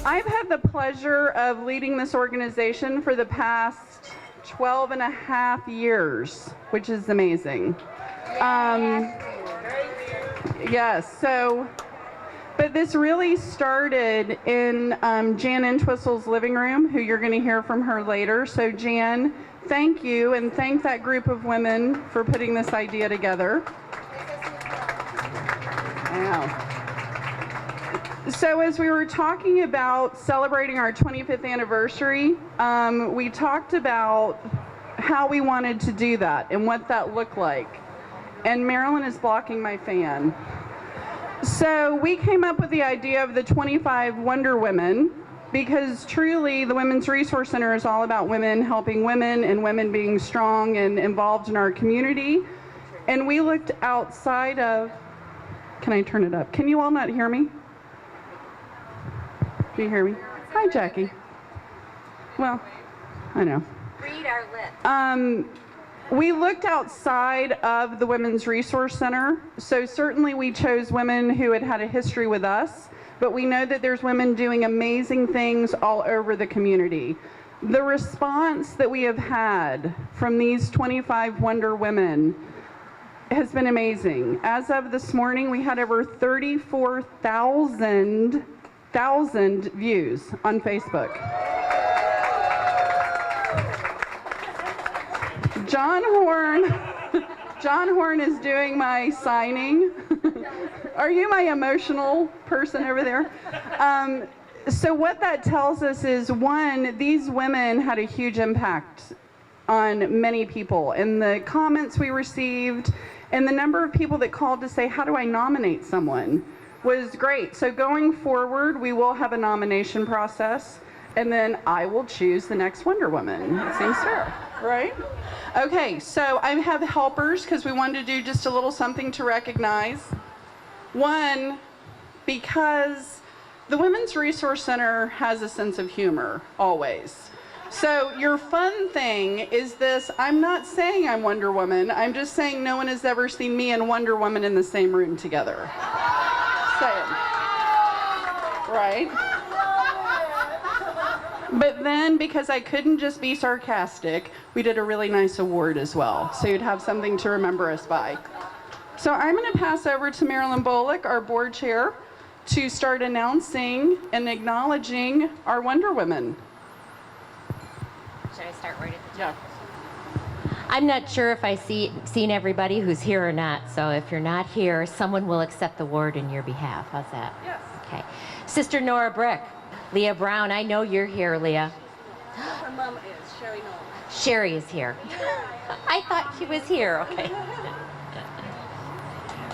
I've had the pleasure of leading this organization for the past 12 and a half years, which is amazing. Yes, but this really started in Jan Entwistle's living room, who you're going to hear from her later. So Jan, thank you, and thank that group of women for putting this idea together. Wow. So as we were talking about celebrating our 25th anniversary, we talked about how we wanted to do that and what that looked like. And Marilyn is blocking my fan. So we came up with the idea of the 25 Wonder Women, because truly the Women's Resource Center is all about women helping women and women being strong and involved in our community. And we looked outside of, can I turn it up? Can you all not hear me? Do you hear me? Hi, Jackie. Well, I know. Read our lips. We looked outside of the Women's Resource Center. So certainly we chose women who had had a history with us, but we know that there's women doing amazing things all over the community. The response that we have had from these 25 Wonder Women has been amazing. As of this morning, we had over 34,000 views on Facebook. John Horn is doing my signing. Are you my emotional person over there? So what that tells us is, one, these women had a huge impact on many people. And the comments we received and the number of people that called to say, how do I nominate someone, was great. So going forward, we will have a nomination process, and then I will choose the next Wonder Woman. It seems fair, right? Okay, so I have helpers because we wanted to do just a little something to recognize. One, because the Women's Resource Center has a sense of humor, always. So your fun thing is this: I'm not saying I'm Wonder Woman, I'm just saying no one has ever seen me and Wonder Woman in the same room together. Right? But then, because I couldn't just be sarcastic, we did a really nice award as well, so you'd have something to remember us by. So I'm going to pass over to Marilyn Bullock, our board chair, to start announcing and acknowledging our Wonder Women. Should I start right at the Yeah. top? I'm not sure if I've seen everybody who's here or not, so if you're not here, someone will accept the award in your behalf. How's that? Yes. Okay. Sister Nora Brick, Leah Brown, I know you're here, Leah. Her mom is Sherry Nolan. Sherry is here. I thought she was here. Okay.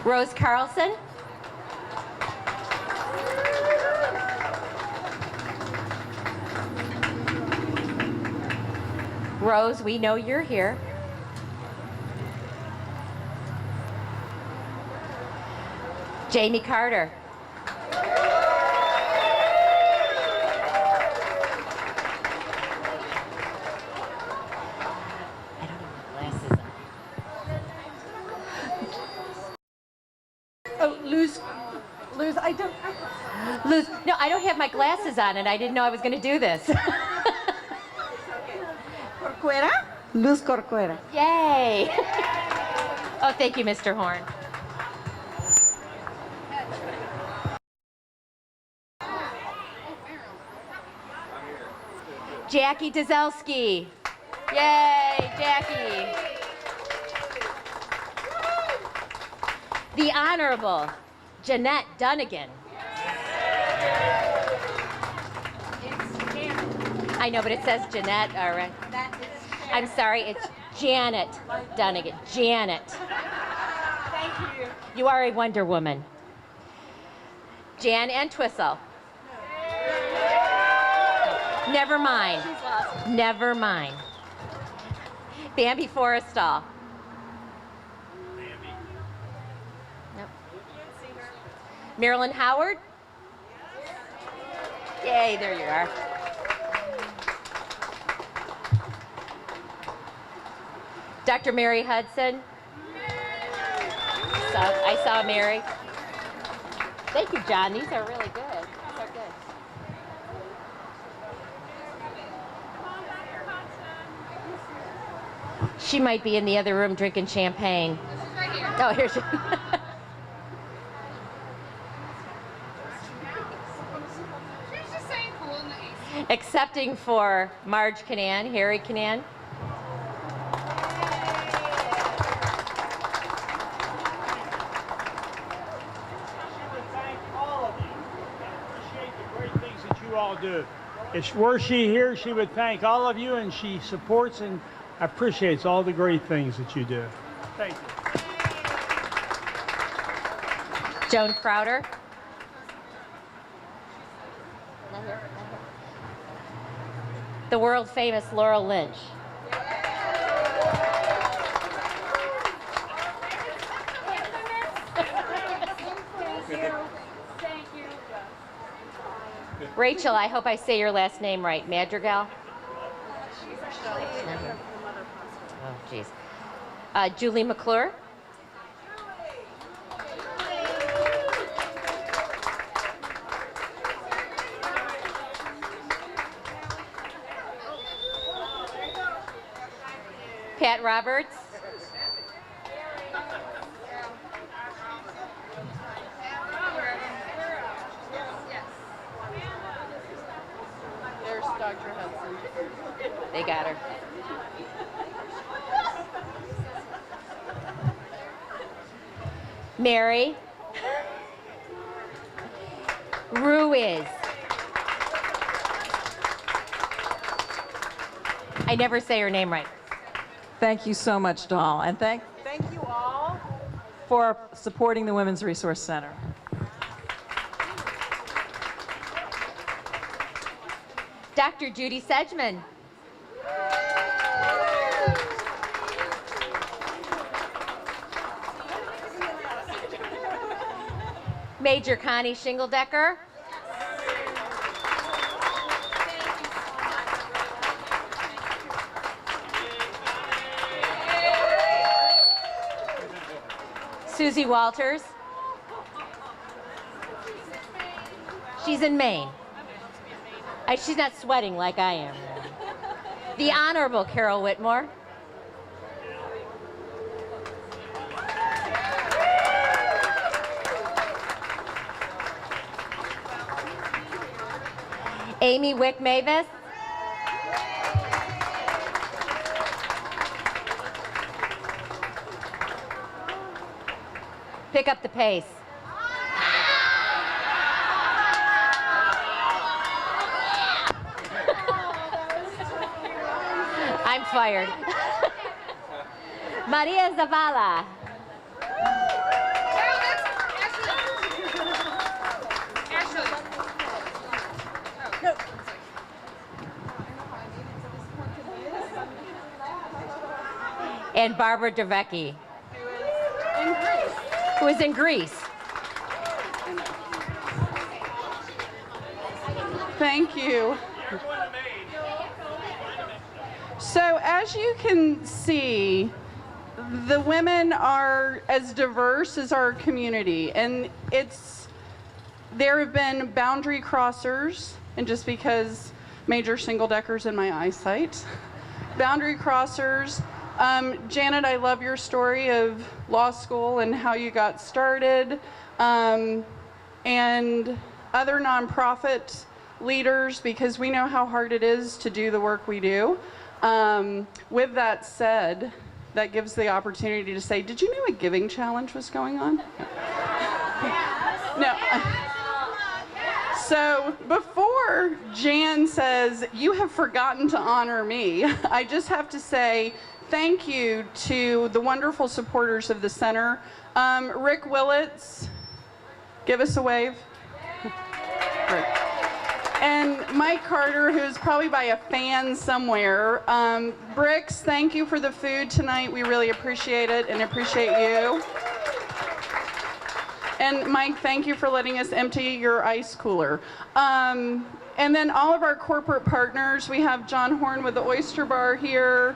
Rose Carlson. Rose, we know you're here. Jamie Carter. Luz, I don't. Luz, no, I don't have my glasses on, and I didn't know I was going to do this. Corcuera? Luz Corcuera. Yay! Oh, thank you, Mr. Horn. Jackie Dzelski. Yay, Jackie. The Honorable Jeanette Dunnigan. I know, but it says Jeanette, all right. I'm sorry, it's Janet Dunnigan. Janet. Thank you. You are a Wonder Woman. Jan Entwistle. Never mind. Never mind. Bambi Forrestal. Nope. Marilyn Howard. Yay, there you are. Dr. Mary Hudson. I saw Mary. Thank you, John. These are really good. These are good. She might be in the other room drinking champagne. She's right here. Oh, here she is. She's just saying cool in the AC. Accepting for Marge Canan, Harry Canan. All do. If were she here, she would thank all of you, and she supports and appreciates all the great things that you do. Thank you. Joan Crowder. The world famous Laurel Lynch. Rachel, I hope I say your last name right. Madrigal? Oh, jeez. Julie McClure? Pat Roberts? There's Dr. Hudson. They got her. Mary Ruiz. I never say her name right. Thank you so much, Doll. And thank you all for supporting the Women's Resource Center. Dr. Judy Sedgman. Major Connie Shingledecker. Susie Walters. She's in Maine. She's not sweating like I am. The Honorable Carol Whitmore. Amy Wick Mavis. Pick up the pace. I'm fired. Maria Zavala. And Barbara Devecki, who is in Greece. Thank you. So as you can see, the women are as diverse as our community, and there have been boundary crossers, and just because Major Shingledecker's in my eyesight, boundary crossers. Janet, I love your story of law school and how you got started, and other nonprofit leaders, because we know how hard it is to do the work we do. With that said, that gives the opportunity to say, did you know a giving challenge was going on? No. So before Jan says, you have forgotten to honor me, I just have to say thank you to the wonderful supporters of the center. Rick Willits, give us a wave. Rick. And Mike Carter, who's probably by a fan somewhere. Bricks, thank you for the food tonight. We really appreciate it and appreciate you. And Mike, thank you for letting us empty your ice cooler. And then all of our corporate partners. We have John Horn with the Oyster Bar here.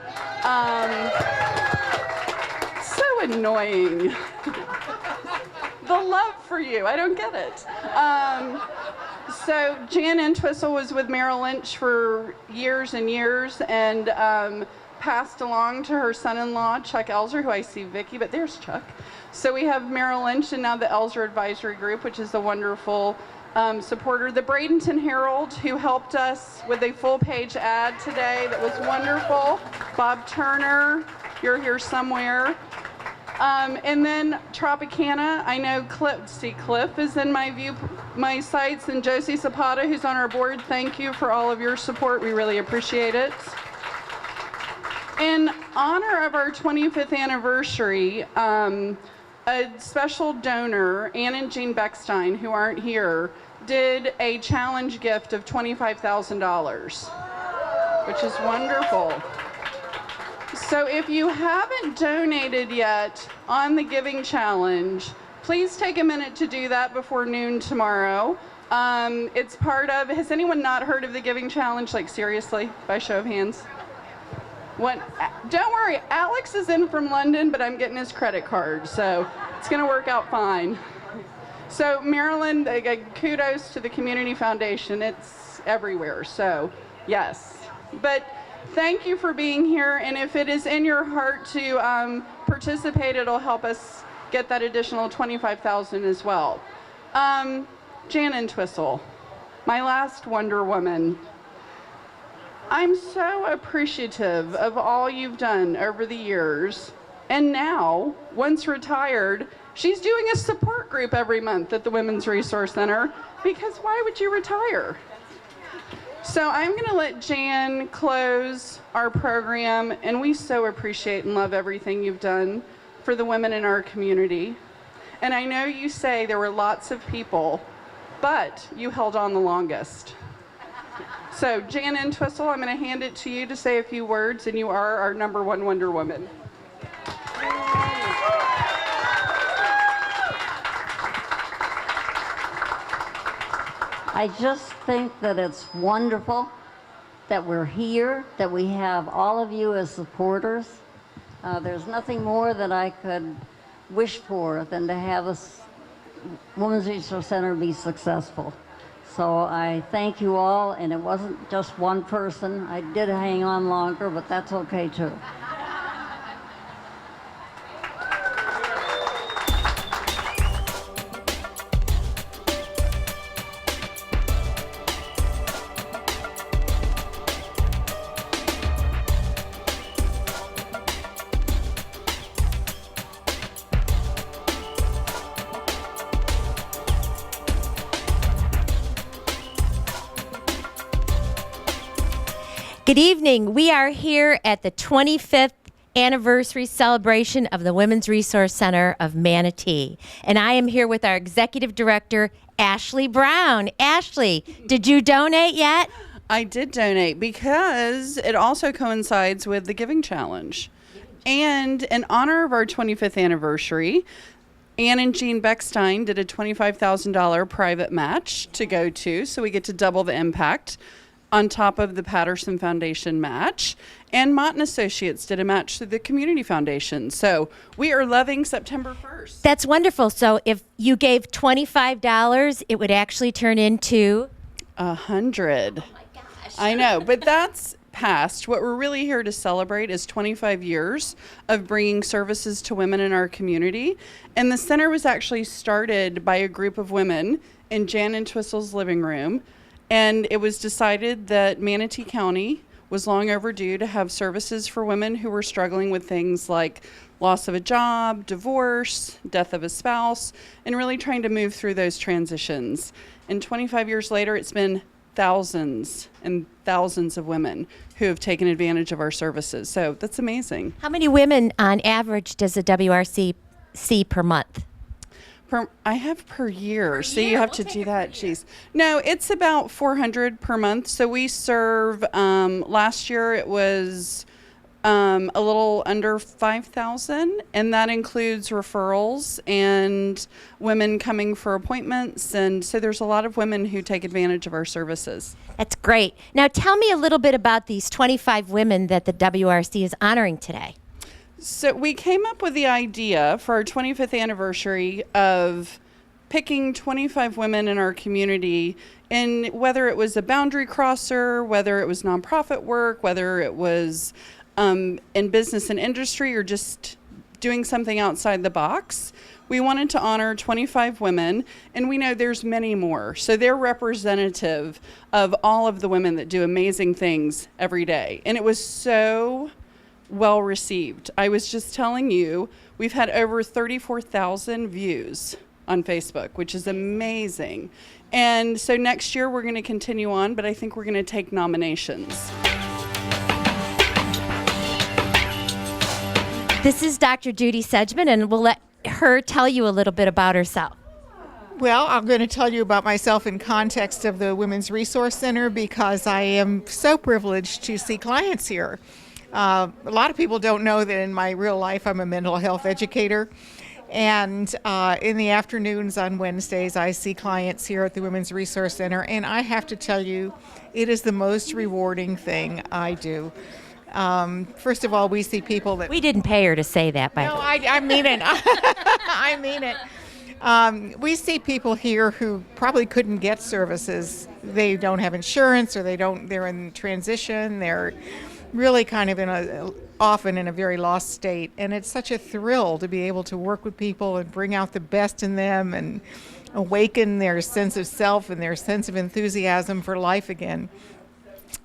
So annoying. The love for you, I don't get it. So Jan Entwistle was with Merrill Lynch for years and years, and passed along to her son-in-law, Chuck Elzer, who I see Vicky, but there's Chuck. So we have Merrill Lynch and now the Elzer Advisory Group, which is a wonderful supporter. The Bradenton Herald, who helped us with a full-page ad today that was wonderful. Bob Turner, you're here somewhere. And then Tropicana, I know Cliff is in my sights, and Josie Zapata, who's on our board. Thank you for all of your support. We really appreciate it. In honor of our 25th anniversary, a special donor, Ann and Jean Beckstein, who aren't here, did a challenge gift of $25,000, which is wonderful. So if you haven't donated yet on the Giving Challenge, please take a minute to do that before noon tomorrow. It's part of, has anyone not heard of the Giving Challenge, like seriously, by show of hands? Don't worry, Alex is in from London, but I'm getting his credit card, so it's gonna work out fine. So Maryland, kudos to the Community Foundation. It's everywhere, so yes. But thank you for being here, and if it is in your heart to participate, it'll help us get that additional $25,000 as well. Jan Entwistle, my last Wonder Woman. I'm so appreciative of all you've done over the years, and now, once retired, she's doing a support group every month at the Women's Resource Center, because why would you retire? So I'm going to let Jan close our program, and we so appreciate and love everything you've done for the women in our community. And I know you say there were lots of people, but you held on the longest. So Jan Entwistle, I'm going to hand it to you to say a few words, and you are our #1 Wonder Woman. I just think that it's wonderful that we're here, that we have all of you as supporters. There's nothing more that I could wish for than to have this Women's Resource Center be successful. So I thank you all, and it wasn't just one person. I did hang on longer, but that's okay too. Good evening. We are here at the 25th anniversary celebration of the Women's Resource Center of Manatee. And I am here with our executive director, Ashley Brown. Ashley, did you donate yet? I did donate because it also coincides with the Giving Challenge. And in honor of our 25th anniversary, Ann and Jean Beckstein did a $25,000 private match to go to, so we get to double the impact on top of the Patterson Foundation match. And Mott and Associates did a match through the Community Foundation. So we are loving September 1st. That's wonderful. So if you gave $25, it would actually turn into 100. Oh my gosh. I know, but that's past. What we're really here to celebrate is 25 years of bringing services to women in our community. And the center was actually started by a group of women in Jan Entwistle's living room. And it was decided that Manatee County was long overdue to have services for women who were struggling with things like loss of a job, divorce, death of a spouse, and really trying to move through those transitions. And 25 years later, it's been thousands and thousands of women who have taken advantage of our services. So that's amazing. How many women on average does the WRC see per month? I have per year, so you have to do that. Jeez. No, it's about 400 per month. So we serve, last year it was a little under 5,000, and that includes referrals and women coming for appointments. And so there's a lot of women who take advantage of our services. That's great. Now tell me a little bit about these 25 women that the WRC is honoring today. So we came up with the idea for our 25th anniversary of picking 25 women in our community, and whether it was a boundary crosser, whether it was nonprofit work, whether it was in business and industry, or just doing something outside the box. We wanted to honor 25 women, and we know there's many more. So they're representative of all of the women that do amazing things every day. And it was so well received. I was just telling you, we've had over 34,000 views on Facebook, which is amazing. And so next year we're going to continue on, but I think we're going to take nominations. This is Dr. Judy Sedgman, and we'll let her tell you a little bit about herself. Well, I'm going to tell you about myself in context of the Women's Resource Center because I am so privileged to see clients here. A lot of people don't know that in my real life I'm a mental health educator, and in the afternoons on Wednesdays I see clients here at the Women's Resource Center, and I have to tell you, it is the most rewarding thing I do. First of all, we see people that... We didn't pay her to say that, by the way. I mean it. I mean it. We see people here who probably couldn't get services. They don't have insurance, or they're in transition. They're really kind of often in a very lost state. And it's such a thrill to be able to work with people and bring out the best in them and awaken their sense of self and their sense of enthusiasm for life again.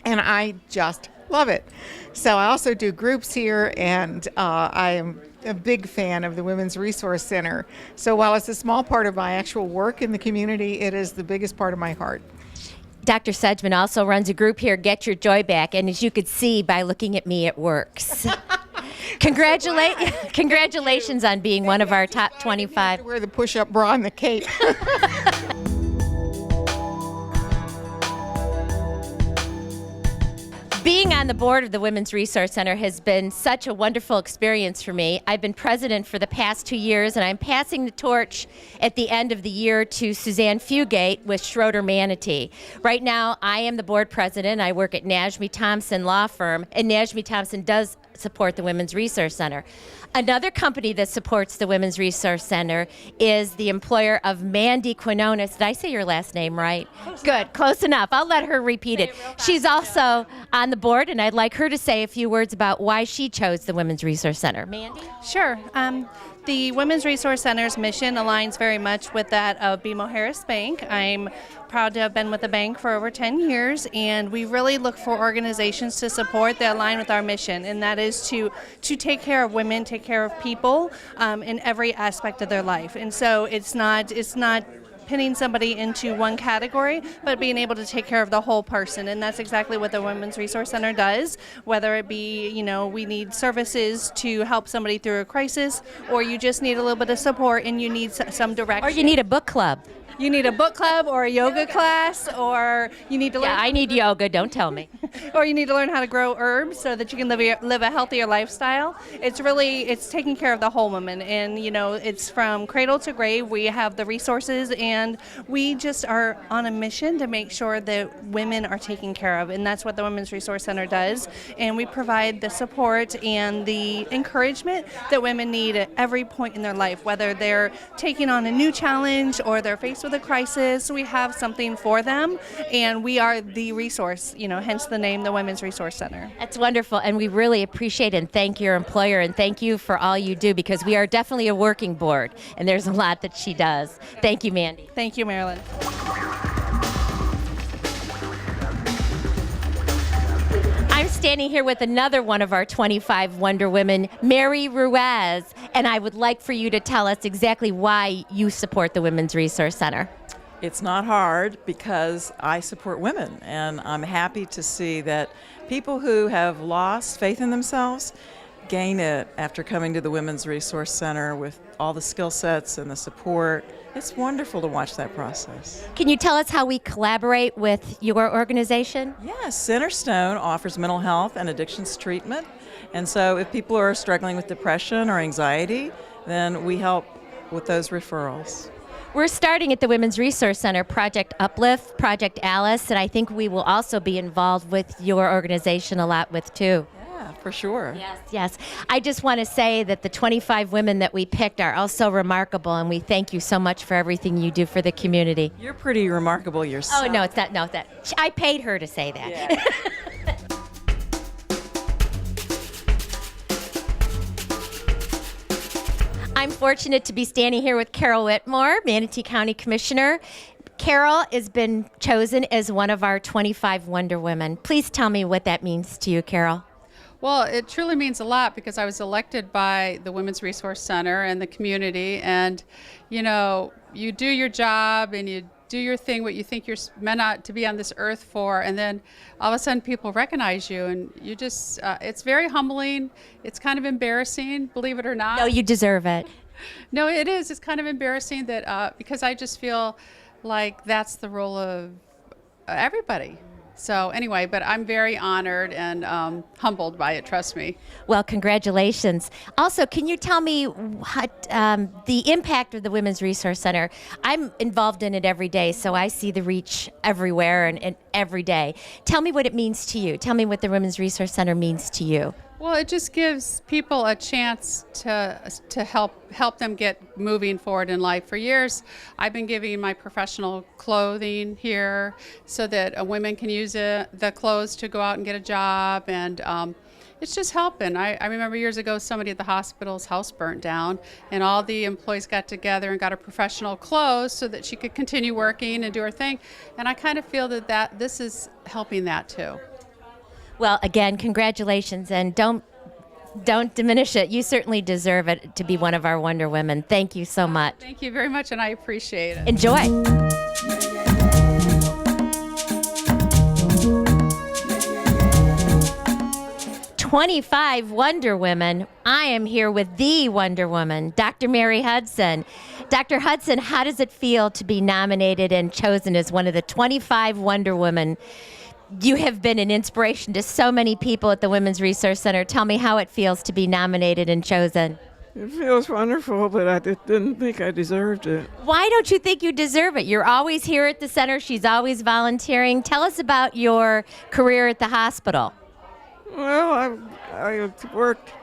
And I just love it. So I also do groups here, and I am a big fan of the Women's Resource Center. So while it's a small part of my actual work in the community, it is the biggest part of my heart. Dr. Sedgman also runs a group here, Get Your Joy Back, and as you could see by looking at me, it works. Congratulations on being one of our top 25. Wear the push-up bra and the cape. Being on the board of the Women's Resource Center has been such a wonderful experience for me. I've been president for the past 2 years, and I'm passing the torch at the end of the year to Suzanne Fugate with Schroeder Manatee. Right now, I am the board president. I work at Najmi Thompson Law Firm, and Najmi Thompson does support the Women's Resource Center. Another company that supports the Women's Resource Center is the employer of Mandy Quinones. Did I say your last name right? Good, close enough. I'll let her repeat it. She's also on the board, and I'd like her to say a few words about why she chose the Women's Resource Center. Mandy? Sure. The Women's Resource Center's mission aligns very much with that of BMO Harris Bank. I'm proud to have been with the bank for over 10 years, and we really look for organizations to support that align with our mission, and that is to take care of women, take care of people in every aspect of their life. And so it's not pinning somebody into one category, but being able to take care of the whole person. And that's exactly what the Women's Resource Center does, whether it be, we need services to help somebody through a crisis, or you just need a little bit of support and you need some direction. Or you need a book club. You need a book club or a yoga class, or you need to learn. Yeah, I need yoga, don't tell me. Or you need to learn how to grow herbs so that you can live a healthier lifestyle. It's taking care of the whole woman, and it's from cradle to grave. We have the resources, and we just are on a mission to make sure that women are taken care of, and that's what the Women's Resource Center does. And we provide the support and the encouragement that women need at every point in their life, whether they're taking on a new challenge or they're faced with a crisis. We have something for them, and we are the resource, hence the name, the Women's Resource Center. That's wonderful, and we really appreciate and thank your employer, and thank you for all you do, because we are definitely a working board, and there's a lot that she does. Thank you, Mandy. Thank you, Marilyn. standing here with another one of our 25 Wonder Women, Mary Ruiz, and I would like for you to tell us exactly why you support the Women's Resource Center. It's not hard because I support women, and I'm happy to see that people who have lost faith in themselves gain it after coming to the Women's Resource Center with all the skill sets and the support. It's wonderful to watch that process. Can you tell us how we collaborate with your organization? Yes, Centerstone offers mental health and addictions treatment, and so if people are struggling with depression or anxiety, then we help with those referrals. We're starting at the Women's Resource Center, Project Uplift, Project Alice, and I think we will also be involved with your organization a lot with too. Yeah, for sure. Yes, yes. I just want to say that the 25 women that we picked are also remarkable, and we thank you so much for everything you do for the community. You're pretty remarkable yourself. Oh, no, it's not. No, that I paid her to say that. Yeah. I'm fortunate to be standing here with Carol Whitmore, Manatee County Commissioner. Carol has been chosen as one of our 25 Wonder Women. Please tell me what that means to you, Carol. Well, it truly means a lot because I was elected by the Women's Resource Center and the community. And, you know, you do your job and you do your thing, what you think you're meant out to be on this earth for. And then all of a sudden people recognize you and you just, it's very humbling. It's kind of embarrassing, believe it or not. No, you deserve it. No, it is. It's kind of embarrassing that because I just feel like that's the role of everybody. So anyway, but I'm very honored and humbled by it, trust me. Well, congratulations. Also, can you tell me what the impact of the Women's Resource Center? I'm involved in it every day, so I see the reach everywhere and every day. Tell me what it means to you. Tell me what the Women's Resource Center means to you. Well, it just gives people a chance to help them get moving forward in life. For years, I've been giving my professional clothing here so that women can use the clothes to go out and get a job, and it's just helping. I remember years ago somebody at the hospital's house burnt down, and all the employees got together and got her professional clothes so that she could continue working and do her thing. And I kind of feel that this is helping that too. Well, again, congratulations, and don't diminish it. You certainly deserve it to be one of our Wonder Women. Thank you so much. Thank you very much, and I appreciate it. Enjoy. "25 Wonder Women." I am here with the Wonder Woman, Dr. Mary Hudson. Dr. Hudson, how does it feel to be nominated and chosen as one of the 25 Wonder Women? You have been an inspiration to so many people at the Women's Resource Center. Tell me how it feels to be nominated and chosen. It feels wonderful, but I didn't think I deserved it. Why don't you think you deserve it? You're always here at the center. She's always volunteering. Tell us about your career at the hospital. Well, I worked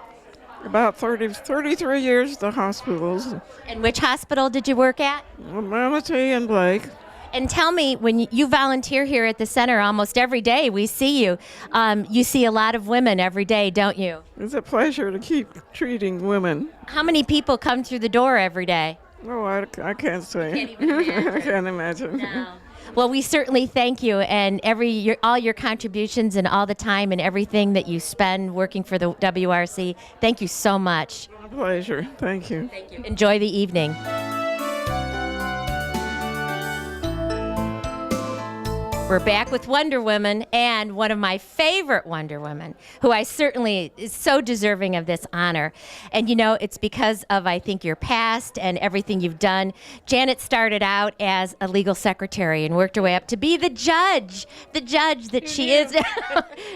about 33 years at the hospitals. And which hospital did you work at? Manatee and Blake. And tell me, when you volunteer here at the center almost every day, we see you. You see a lot of women every day, don't you? It's a pleasure to keep treating women. How many people come through the door every day? Oh, I can't say. Can't even imagine. I can't imagine. No. Well, we certainly thank you, and all your contributions and all the time and everything that you spend working for the WRC. Thank you so much. A pleasure. Thank you. Thank you. Enjoy the evening. We're back with Wonder Woman, and one of my favorite Wonder Women, who I certainly is so deserving of this honor. And you know, it's because of, I think, your past and everything you've done. Janet started out as a legal secretary and worked her way up to be the judge that she is.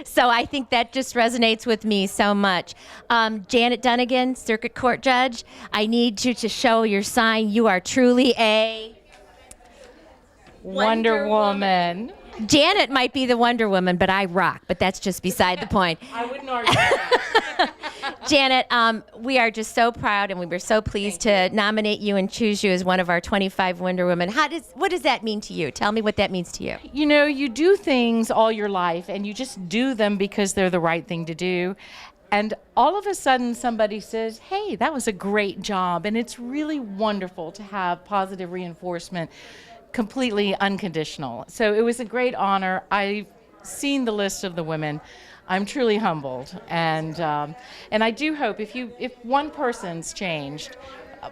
So I think that just resonates with me so much. Janet Dunnigan, Circuit Court Judge, I need you to show your sign. You are truly a Wonder Woman. Janet might be the Wonder Woman, but I rock. But that's just beside the point. I wouldn't argue that. Janet, we are just so proud, and we were so pleased to nominate you and choose you as one of our 25 Wonder Women. What does that mean to you? Tell me what that means to you. You know, you do things all your life, and you just do them because they're the right thing to do. And all of a sudden, somebody says, hey, that was a great job. And it's really wonderful to have positive reinforcement, completely unconditional. So it was a great honor. I've seen the list of the women. I'm truly humbled, and I do hope if one person's changed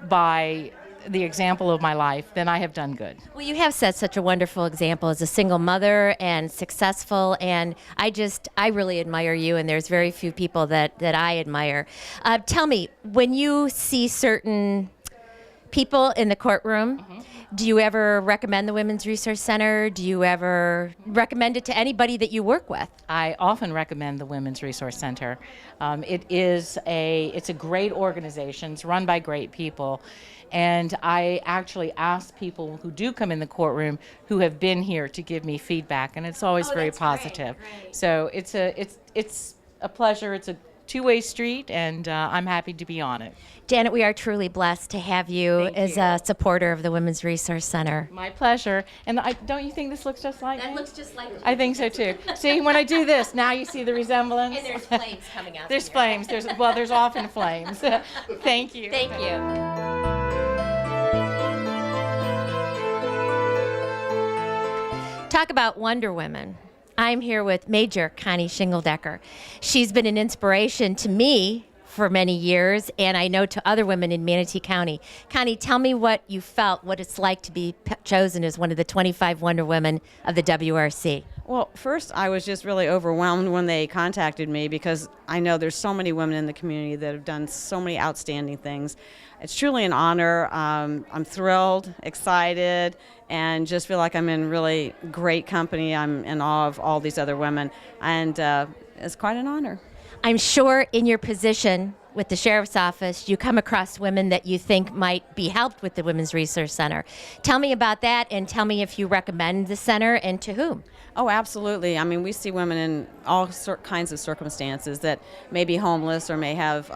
by the example of my life, then I have done good. Well, you have set such a wonderful example as a single mother and successful, and I really admire you, and there's very few people that I admire. Tell me, when you see certain people in the courtroom, do you ever recommend the Women's Resource Center? Do you ever recommend it to anybody that you work with? I often recommend the Women's Resource Center. It's a great organization. It's run by great people. And I actually ask people who do come in the courtroom who have been here to give me feedback, and it's always very positive. Great. So it's a pleasure. It's a two-way street, and I'm happy to be on it. Janet, we are truly blessed to have you as a supporter of the Women's Resource Center. My pleasure. And don't you think this looks just like That me? looks just like you. I think so too. See, when I do this, now you see the resemblance. And there's flames coming out. There's flames. There's often flames. Thank you. Thank you. Talk about Wonder Women. I'm here with Major Connie Shingledecker. She's been an inspiration to me for many years, and I know to other women in Manatee County. Connie, tell me what you felt, what it's like to be chosen as one of the 25 Wonder Women of the WRC. Well, first, I was just really overwhelmed when they contacted me because I know there's so many women in the community that have done so many outstanding things. It's truly an honor. I'm thrilled, excited, and just feel like I'm in really great company. I'm in awe of all these other women, and it's quite an honor. I'm sure in your position with the Sheriff's Office, you come across women that you think might be helped with the Women's Resource Center. Tell me about that, and tell me if you recommend the center and to whom. Oh, absolutely. I mean, we see women in all kinds of circumstances that may be homeless or may have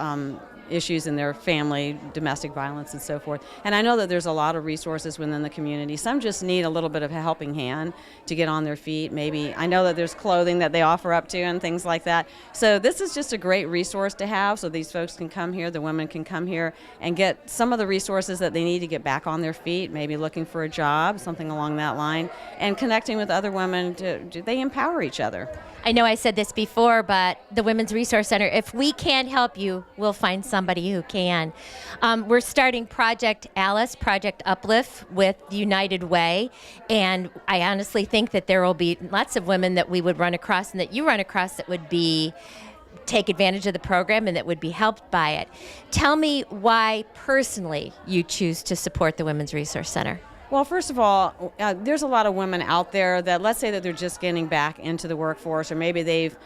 issues in their family, domestic violence and so forth. And I know that there's a lot of resources within the community. Some just need a little bit of a helping hand to get on their feet. Maybe I know that there's clothing that they offer up to and things like that. So this is just a great resource to have so these folks can come here, the women can come here and get some of the resources that they need to get back on their feet, maybe looking for a job, something along that line, and connecting with other women. They empower each other. I know I said this before, but the Women's Resource Center, if we can't help you, we'll find somebody who can. We're starting Project Alice, Project Uplift with United Way, and I honestly think that there will be lots of women that we would run across and that you run across that would take advantage of the program and that would be helped by it. Tell me why personally you choose to support the Women's Resource Center. Well, first of all, there's a lot of women out there that, let's say that they're just getting back into the workforce, or maybe they've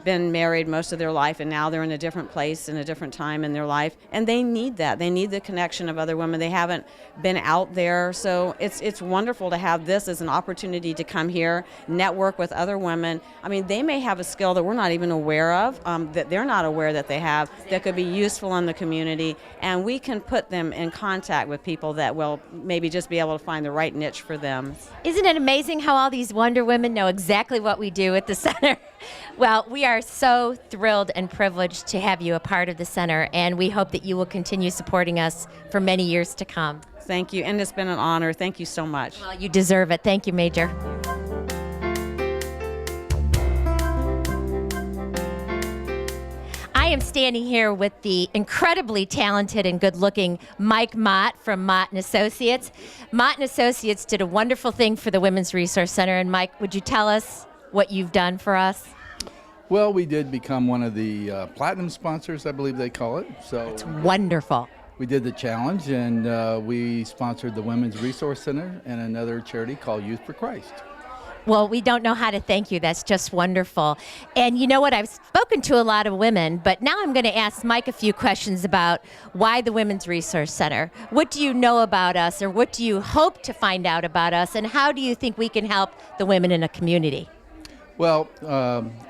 been married most of their life and now they're in a different place in a different time in their life, and they need that. They need the connection of other women. They haven't been out there, so it's wonderful to have this as an opportunity to come here, network with other women. I mean, they may have a skill that we're not even aware of, that they're not aware that they have, that could be useful in the community, and we can put them in contact with people that will maybe just be able to find the right niche for them. Isn't it amazing how all these Wonder Women know exactly what we do at the center? Well, we are so thrilled and privileged to have you a part of the center, and we hope that you will continue supporting us for many years to come. Thank you, and it's been an honor. Thank you so much. Well, you deserve it. Thank you, Major. I am standing here with the incredibly talented and good-looking Mike Mott from Mott & Associates. Mott & Associates did a wonderful thing for the Women's Resource Center, and Mike, would you tell us what you've done for us? Well, we did become one of the platinum sponsors, I believe they call it. So it's wonderful. We did the challenge, and we sponsored the Women's Resource Center and another charity called Youth for Christ. Well, we don't know how to thank you. That's just wonderful. And you know what? I've spoken to a lot of women, but now I'm going to ask Mike a few questions about why the Women's Resource Center. What do you know about us, or what do you hope to find out about us, and how do you think we can help the women in a community? Well,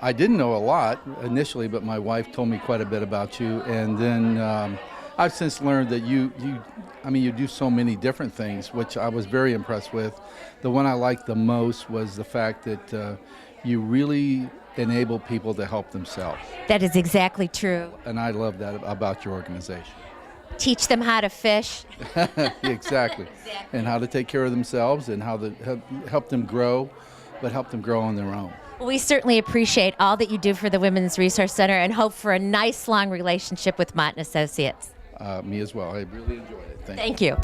I didn't know a lot initially, but my wife told me quite a bit about you, and then I've since learned that you do so many different things, which I was very impressed with. The one I liked the most was the fact that you really enable people to help themselves. That is exactly true. And I love that about your organization. Teach them how to fish. Exactly. And how to take care of themselves, and how to help them grow, but help them grow on their own. We certainly appreciate all that you do for the Women's Resource Center and hope for a nice, long relationship with Mott & Associates. Me as well. I really enjoyed it. Thank you.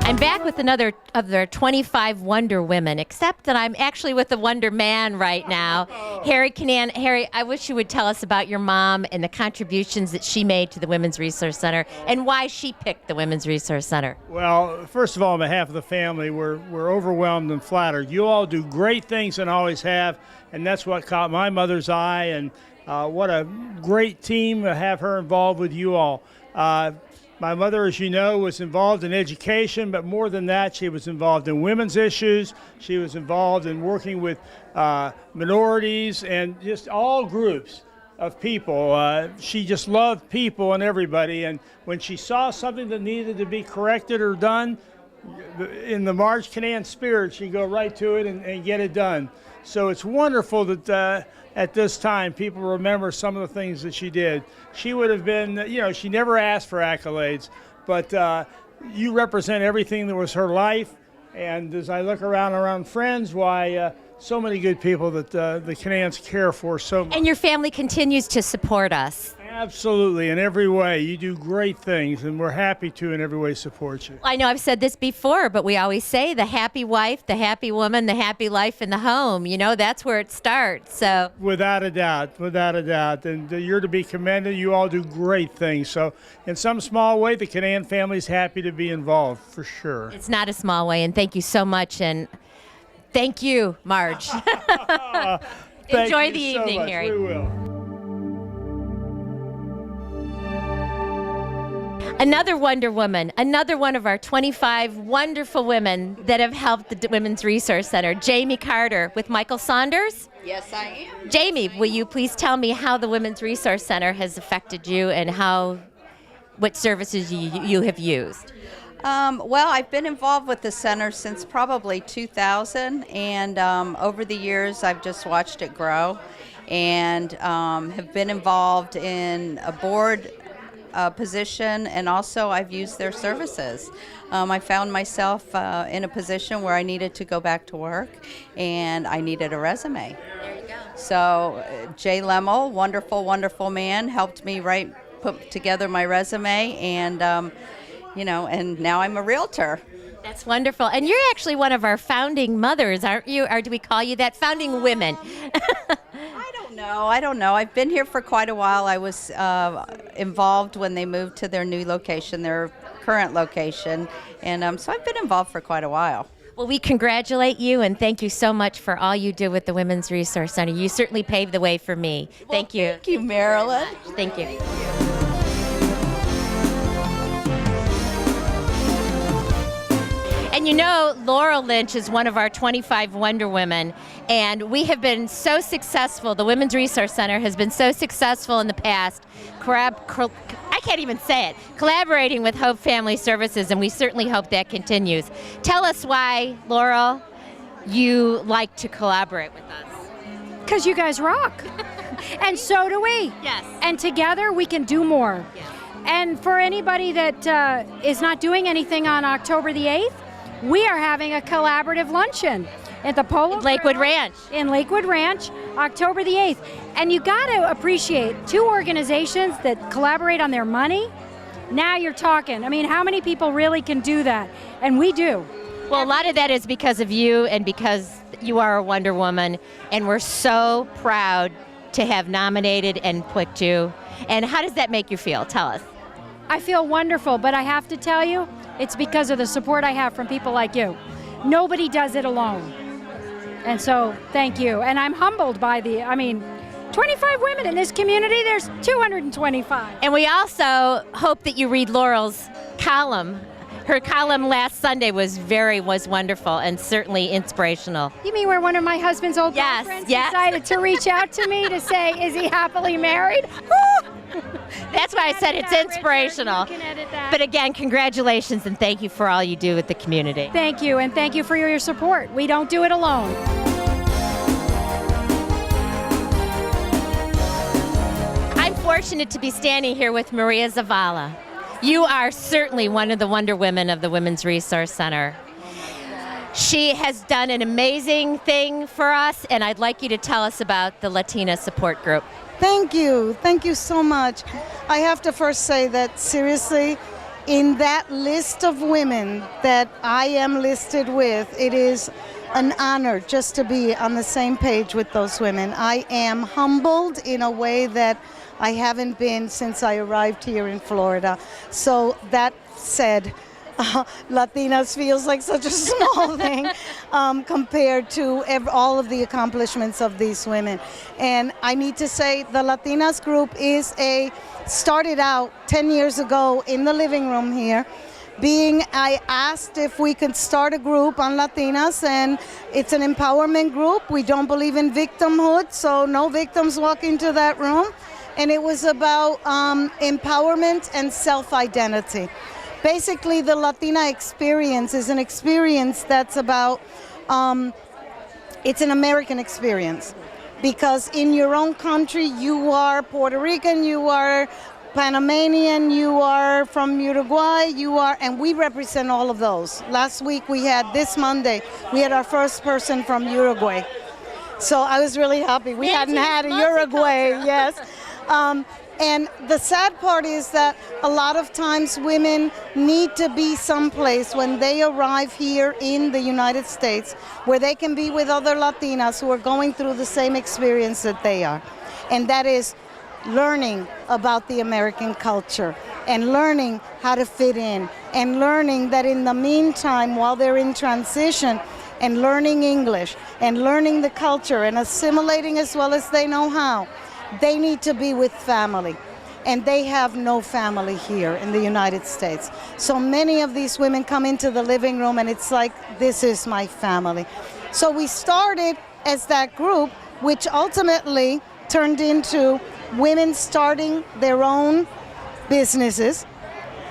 I'm back with another of their 25 Wonder Women, except that I'm actually with the Wonder Man right now. Harry Kinnan. Harry, I wish you would tell us about your mom and the contributions that she made to the Women's Resource Center and why she picked the Women's Resource Center. Well, first of all, on behalf of the family, we're overwhelmed and flattered. You all do great things and always have, and that's what caught my mother's eye, and what a great team to have her involved with you all. My mother, as you know, was involved in education, but more than that, she was involved in women's issues. She was involved in working with minorities and just all groups of people. She just loved people and everybody, and when she saw something that needed to be corrected or done, in the Marge Kinnan spirit, she'd go right to it and get it done. So it's wonderful that at this time people remember some of the things that she did. She would have been, she never asked for accolades, but you represent everything that was her life. And as I look around friends, why so many good people that the Kinnans care for so much. And your family continues to support us. Absolutely, in every way. You do great things, and we're happy to in every way support you. I know I've said this before, but we always say the happy wife, the happy woman, the happy life in the home. That's where it starts. So without a doubt, and you're to be commended. You all do great things. So in some small way, the Kinnan family's happy to be involved, for sure. It's not a small way, and thank you so much, and thank you, Marge. Enjoy the evening, Harry. We will. Another Wonder Woman, another one of our 25 wonderful women that have helped the Women's Resource Center, Jamie Carter with Michael Saunders. Yes, I am. Jamie, will you please tell me how the Women's Resource Center has affected you and what services you have used? Well, I've been involved with the center since probably 2000, and over the years I've just watched it grow and have been involved in a board position, and also I've used their services. I found myself in a position where I needed to go back to work and I needed a resume. There you go. So Jay Lemmel, wonderful man, helped me put together my resume, and and now I'm a realtor. That's wonderful. And you're actually one of our founding mothers, aren't you? Or do we call you that? Founding women. I don't know. I've been here for quite a while. I was involved when they moved to their new location, their current location, and so I've been involved for quite a while. Well, we congratulate you and thank you so much for all you do with the Women's Resource Center. You certainly paved the way for me. Thank you. Thank you, Marilyn. Thank you. And Laurel Lynch is one of our 25 Wonder Women, and we have been so successful. The Women's Resource Center has been so successful in the past, I can't even say it, collaborating with Hope Family Services, and we certainly hope that continues. Tell us why, Laurel, you like to collaborate with us. Because you guys rock. And so do we. Yes. And together we can do more. Yes. And for anybody that is not doing anything on October the 8th, we are having a collaborative luncheon at the Polo Lakewood Grill Ranch. In Lakewood Ranch, October the 8th. And you got to appreciate two organizations that collaborate on their money. Now you're talking. I mean, how many people really can do that? And we do. Well, a lot of that is because of you and because you are a Wonder Woman, and we're so proud to have nominated and put you. And how does that make you feel? Tell us. I feel wonderful, but I have to tell you, it's because of the support I have from people like you. Nobody does it alone. And so, thank you. And I'm humbled by 25 women in this community, there's 225. And we also hope that you read Laurel's column. Her column last Sunday was wonderful and certainly inspirational. You mean where one of my husband's old girlfriends decided to reach out to me to say, is he happily married? That's why I said it's inspirational. You can edit that. But again, congratulations and thank you for all you do with the community. Thank you, and thank you for your support. We don't do it alone. I'm fortunate to be standing here with Maria Zavala. You are certainly one of the Wonder Women of the Women's Resource Center. She has done an amazing thing for us, and I'd like you to tell us about the Latina Support Group. Thank you. Thank you so much. I have to first say that seriously, in that list of women that I am listed with, it is an honor just to be on the same page with those women. I am humbled in a way that I haven't been since I arrived here in Florida. So that said, Latinas feels like such a small thing compared to all of the accomplishments of these women. And I need to say the Latinas group started out 10 years ago in the living room here. I asked if we could start a group on Latinas, and it's an empowerment group. We don't believe in victimhood, so no victims walk into that room. And it was about empowerment and self-identity. Basically, the Latina experience is an experience that's about, it's an American experience. Because in your own country, you are Puerto Rican, you are Panamanian, you are from Uruguay, and we represent all of those. Last week this Monday, we had our first person from Uruguay. So I was really happy. We hadn't had a Uruguay, yes. And the sad part is that a lot of times women need to be someplace when they arrive here in the United States where they can be with other Latinas who are going through the same experience that they are. And that is learning about the American culture and learning how to fit in and learning that in the meantime, while they're in transition, and learning English and learning the culture and assimilating as well as they know how, they need to be with family, and they have no family here in the United States. So many of these women come into the living room and it's like, this is my family. So we started as that group, which ultimately turned into women starting their own businesses,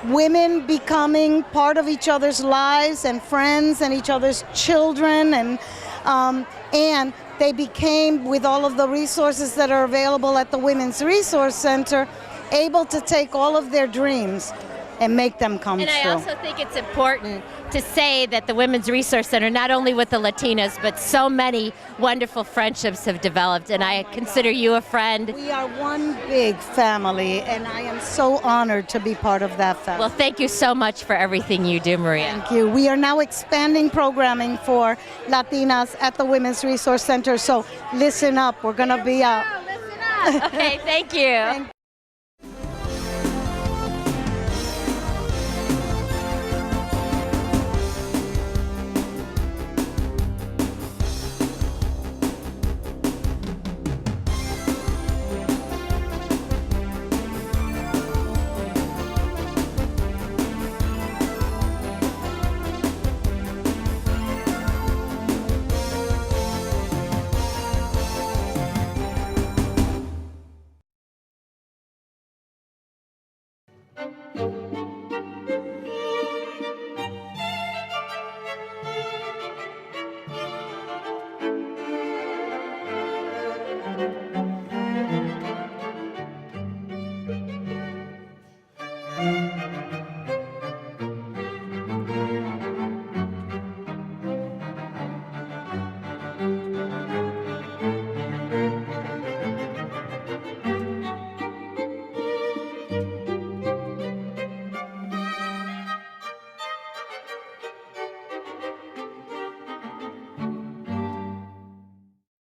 women becoming part of each other's lives and friends and each other's children, and they became, with all of the resources that are available at the Women's Resource Center, able to take all of their dreams and make them come true. And I also think it's important to say that the Women's Resource Center, not only with the Latinas, but so many wonderful friendships have developed, and I consider you a friend. We are one big family, and I am so honored to be part of that family. Well, thank you so much for everything you do, Maria. Thank you. We are now expanding programming for Latinas at the Women's Resource Center, so listen up. We're going to be out. Okay, thank you.